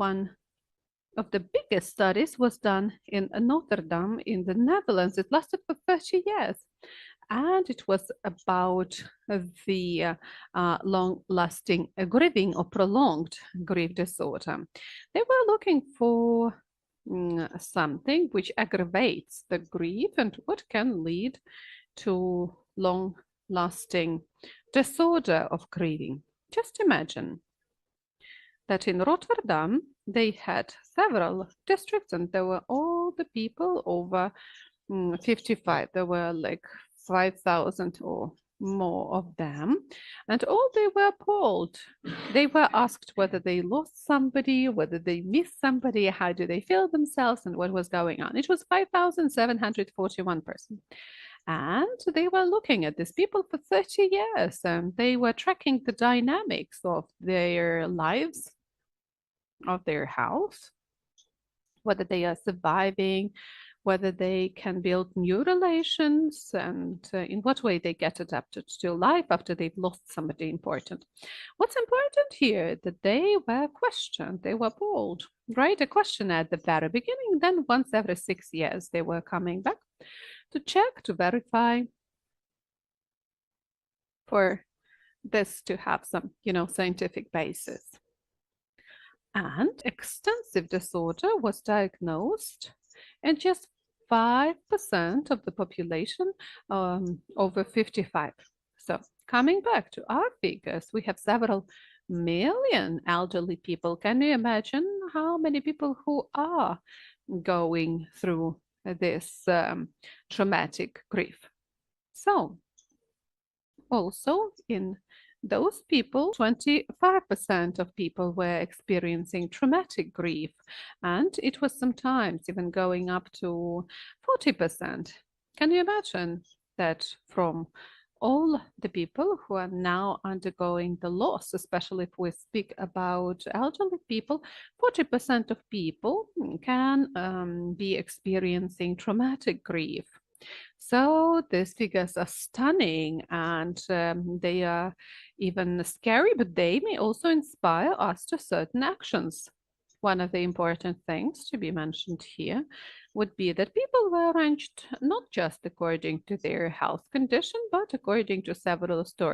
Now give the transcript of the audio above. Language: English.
one of the biggest studies was done in Notre Dame in the Netherlands. It lasted for 30 years. And it was about the long-lasting grieving or prolonged grief disorder. They were looking for something which aggravates the grief and what can lead to long-lasting disorder of grieving. Just imagine that in Rotterdam, they had several districts and there were all the people over 55. There were like 5,000 or more of them, and all they were polled. They were asked whether they lost somebody, whether they missed somebody, how do they feel themselves, and what was going on. It was 5,741 persons. And they were looking at these people for 30 years, and they were tracking the dynamics of their lives, of their health, whether they are surviving, whether they can build new relations, and in what way they get adapted to life after they've lost somebody important. What's important here, that they were questioned, they were polled, right? A question at the very beginning, then once every 6 years, they were coming back to check, to verify, for this to have some, scientific basis. And extensive disorder was diagnosed in just 5% of the population over 55. So coming back to our figures, we have several million elderly people. Can you imagine how many people who are going through this traumatic grief? So also in those people, 25% of people were experiencing traumatic grief, and it was sometimes even going up to 40%. Can you imagine that from all the people who are now undergoing the loss, especially if we speak about elderly people, 40% of people can be experiencing traumatic grief. So these figures are stunning, and they are even scary, but they may also inspire us to certain actions. One of the important things to be mentioned here would be that people were ranked not just according to their health condition, but according to several stories.